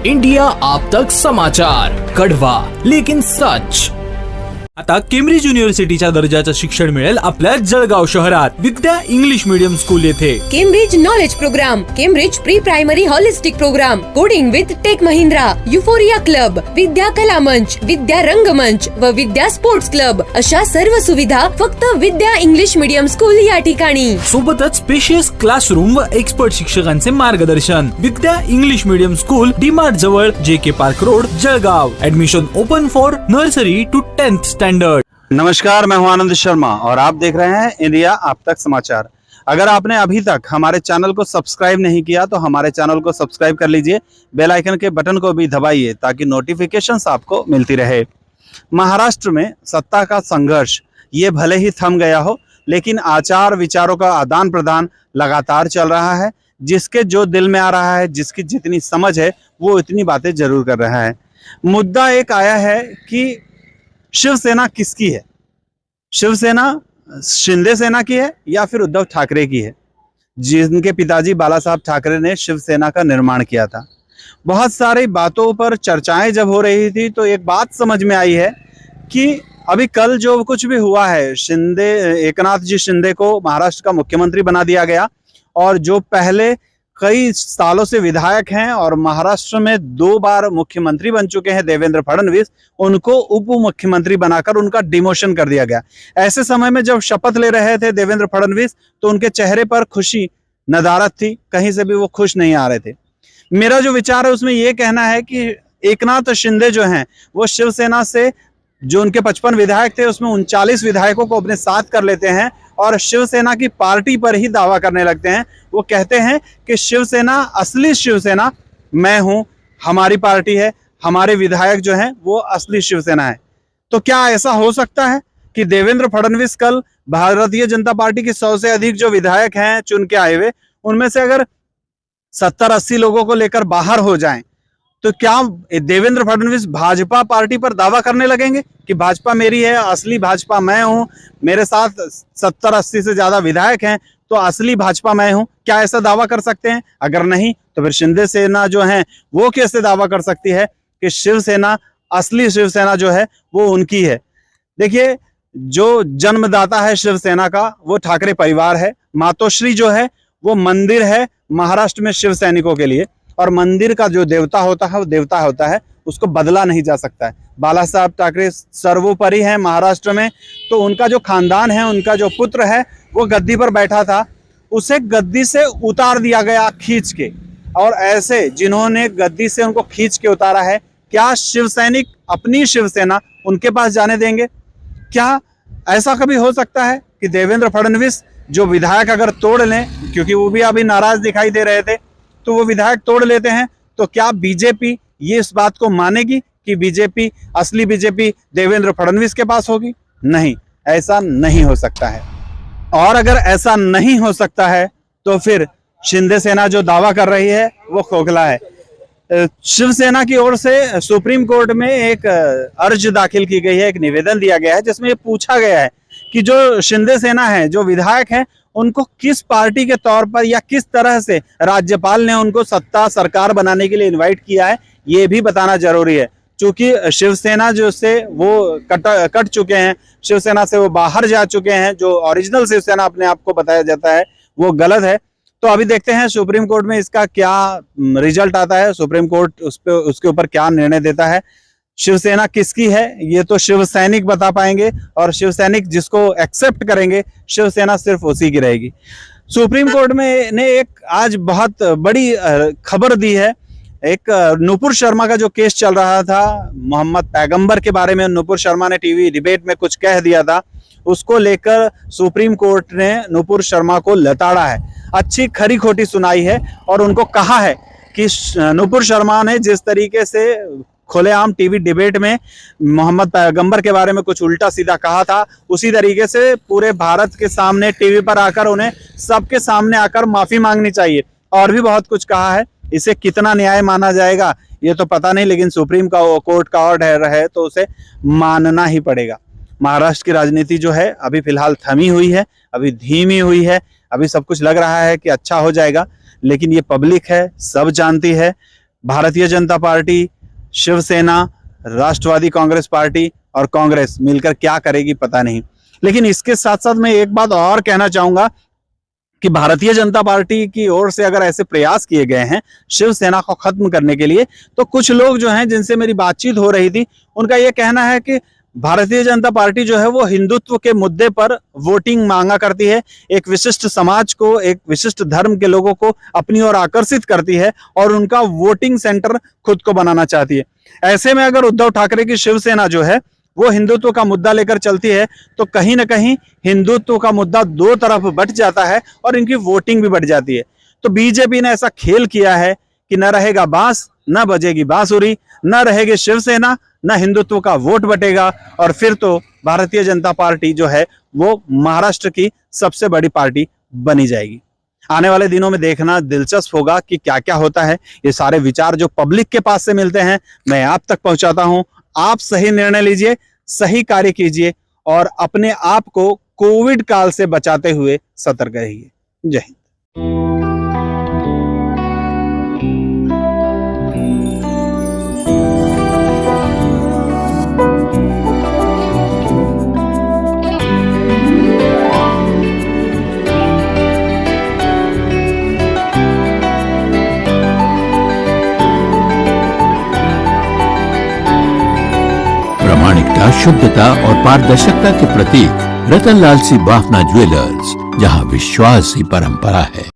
India आप तक समाचार, कड़वा लेकिन सच। आता केम्ब्रिज युनिव्हर्सिटीच्या दर्जाचं शिक्षण मिळेल आपल्या जळगाव शहरात विद्या इंग्लिश मीडियम स्कूल येथे। Cambridge knowledge programme, Cambridge pre primary holistic programme, coding with Tech Mahindra, euphoria club, Vidya Kala Manch, विद्या रंगमंच व विद्या स्पोर्ट्स क्लब अशा सर्व सुविधा फक्त विद्या इंग्लिश मीडियम स्कूल या ठिकाणी। सोबतच स्पेशियस क्लासरूम व एक्सपर्ट शिक्षकांचे मार्गदर्शन। Vidya English medium school, DMart जवळ, JK park road, Jalgaon. Admission open for nursery to 10th standard. नमस्कार, मैं हूं आनंद शर्मा और आप देख रहे हैं इंडिया आप तक समाचार। अगर आपने अभी तक हमारे चैनल को सब्सक्राइब नहीं किया तो हमारे चैनल को सब्सक्राइब कर लीजिए, बेल आइकन के बटन को भी दबाइए ताकि नोटिफिकेशंस आपको मिलती रहे। महाराष्ट्र में सत्ता का संघर्ष ये भले ही थम गया हो, लेकिन आचार विचारों का आदान प्रदान लगातार चल रहा है। जिसके जो दिल में आ रहा है, जिसकी जितनी समझ है, वो इतनी बातें जरूर कर रहा है। मुद्दा एक आया है कि शिवसेना किसकी है? शिवसेना शिंदे सेना की है या फिर उद्धव ठाकरे की है, जिनके पिताजी बाला साहब ठाकरे ने शिवसेना का निर्माण किया था। बहुत सारी बातों पर चर्चाएं जब हो रही थी तो एक बात समझ में आई है कि अभी कल जो कुछ भी हुआ है, एकनाथ जी शिंदे को महाराष्ट्र का मुख्यमंत्री बना दिया गया और जो पहले कई सालों से विधायक हैं और महाराष्ट्र में 2 बार मुख्यमंत्री बन चुके हैं देवेंद्र फडणवीस, उनको उप मुख्यमंत्री बनाकर उनका डिमोशन कर दिया गया। ऐसे समय में जब शपथ ले रहे थे देवेंद्र फडणवीस तो उनके चेहरे पर खुशी नदारत थी, कहीं से भी वो खुश नहीं आ रहे थे। मेरा जो विचार है उसमें ये कहना है कि एकनाथ शिंदे जो हैं वो शिवसेना से जो उनके 55 विधायक थे उसमें 39 विधायकों को अपने साथ कर लेते हैं और शिवसेना की पार्टी पर ही दावा करने लगते हैं। वो कहते हैं कि शिवसेना, असली शिवसेना मैं हूं, हमारी पार्टी है, हमारे विधायक जो हैं वो असली शिवसेना है। तो क्या ऐसा हो सकता है कि देवेंद्र फडणवीस कल भारतीय जनता पार्टी के 100 से अधिक जो विधायक हैं चुन के आए हुए, उनमें से अगर 70-80 लोगों को लेकर बाहर हो जाएं तो क्या देवेंद्र फडणवीस भाजपा पार्टी पर दावा करने लगेंगे कि भाजपा मेरी है, असली भाजपा मैं हूं, मेरे साथ 70-80 से ज्यादा विधायक हैं तो असली भाजपा मैं हूं? क्या ऐसा दावा कर सकते हैं? अगर नहीं तो फिर शिंदे सेना जो है वो कैसे दावा कर सकती है कि शिवसेना, असली शिवसेना जो है वो उनकी है? देखिए, जो जन्मदाता है शिवसेना का वो ठाकरे परिवार है। मातोश्री जो है वो मंदिर है महाराष्ट्र में शिव सैनिकों के लिए, और मंदिर का जो देवता होता है वो देवता होता है, उसको बदला नहीं जा सकता है। बाला साहब ठाकरे सर्वोपरि हैं महाराष्ट्र में, तो उनका जो खानदान है, उनका जो पुत्र है वो गद्दी पर बैठा था, उसे गद्दी से उतार दिया गया खींच के। और ऐसे जिन्होंने गद्दी से उनको खींच के उतारा है, क्या शिव सैनिक अपनी शिवसेना उनके पास जाने देंगे? क्या ऐसा कभी हो सकता है कि देवेंद्र फडणवीस जो विधायक अगर तोड़ लें, क्योंकि वो भी अभी नाराज दिखाई दे रहे थे, तो वो विधायक तोड़ लेते हैं, तो क्या बीजेपी ये इस बात को मानेगी कि बीजेपी, असली बीजेपी देवेंद्र फडणवीस के पास होगी? नहीं, ऐसा नहीं हो सकता है। और अगर ऐसा नहीं हो सकता है तो फिर शिंदे सेना जो दावा कर रही है वो खोखला है। शिवसेना की ओर से सुप्रीम कोर्ट में एक अर्ज दाखिल की गई है, एक निवेदन दिया गया है जिसमें ये पूछा गया है कि जो शिंदे सेना है, जो विधायक हैं, उनको किस पार्टी के तौर पर या किस तरह से राज्यपाल ने उनको सत्ता सरकार बनाने के लिए इनवाइट किया है, ये भी बताना जरूरी है। क्योंकि शिवसेना जो से वो कट चुके हैं, शिवसेना से वो बाहर जा चुके हैं, जो ओरिजिनल शिवसेना अपने आप को बताया जाता है वो गलत है। तो अभी देखते हैं सुप्रीम कोर्ट में इसका क्या रिजल्ट आता है, सुप्रीम कोर्ट उसके ऊपर क्या निर्णय देता है। शिवसेना किसकी है ये तो शिव सैनिक बता पाएंगे, और शिव सैनिक जिसको एक्सेप्ट करेंगे, शिवसेना सिर्फ उसी की रहेगी। सुप्रीम कोर्ट में ने एक आज बहुत बड़ी खबर दी है। एक नुपुर शर्मा का जो केस चल रहा था, मोहम्मद पैगंबर के बारे में नुपुर शर्मा ने टीवी डिबेट में कुछ कह दिया था, उसको लेकर सुप्रीम कोर्ट ने नुपुर शर्मा को लताड़ा है, अच्छी खरी खोटी सुनाई है और उनको कहा है कि नुपुर शर्मा ने जिस तरीके से खुलेआम टीवी डिबेट में मोहम्मद पैगंबर के बारे में कुछ उल्टा सीधा कहा था, उसी तरीके से पूरे भारत के सामने टीवी पर आकर उन्हें सबके सामने आकर माफी मांगनी चाहिए। और भी बहुत कुछ कहा है, इसे कितना न्याय माना जाएगा ये तो पता नहीं, लेकिन सुप्रीम कोर्ट का ऑर्डर है तो उसे मानना ही पड़ेगा। महाराष्ट्र की राजनीति जो है अभी फिलहाल थमी हुई है, अभी धीमी हुई है, अभी सब कुछ लग रहा है कि अच्छा हो जाएगा, लेकिन ये पब्लिक है, सब जानती है। भारतीय जनता पार्टी, शिवसेना, राष्ट्रवादी कांग्रेस पार्टी और कांग्रेस मिलकर क्या करेगी पता नहीं। लेकिन इसके साथ साथ मैं एक बात और कहना चाहूंगा कि भारतीय जनता पार्टी की ओर से अगर ऐसे प्रयास किए गए हैं शिवसेना को खत्म करने के लिए, तो कुछ लोग जो हैं जिनसे मेरी बातचीत हो रही थी, उनका यह कहना है कि भारतीय जनता पार्टी जो है वो हिंदुत्व के मुद्दे पर वोटिंग मांगा करती है, एक विशिष्ट समाज को, एक विशिष्ट धर्म के लोगों को अपनी ओर आकर्षित करती है और उनका वोटिंग सेंटर खुद को बनाना चाहती है। ऐसे में अगर उद्धव ठाकरे की शिवसेना जो है वो हिंदुत्व का मुद्दा लेकर चलती है तो कहीं ना कहीं हिंदुत्व का मुद्दा दो तरफ बट जाता है और इनकी वोटिंग भी बढ़ जाती है। तो बीजेपी ने ऐसा खेल किया है कि न रहेगा बांस, न बजेगी बांसुरी, न रहेगी शिवसेना, न हिंदुत्व का वोट बटेगा और फिर तो भारतीय जनता पार्टी जो है वो महाराष्ट्र की सबसे बड़ी पार्टी बनी जाएगी। आने वाले दिनों में देखना दिलचस्प होगा कि क्या क्या होता है। ये सारे विचार जो पब्लिक के पास से मिलते हैं मैं आप तक पहुंचाता हूं। आप सही निर्णय लीजिए, सही कार्य कीजिए और अपने आप को कोविड काल से बचाते हुए सतर्क रहिए। जय हिंद। प्रामाणिकता, शुद्धता और पारदर्शिता के प्रतीक रतनलाल सी बाफना ज्वेलर्स, जहां विश्वास ही परंपरा है।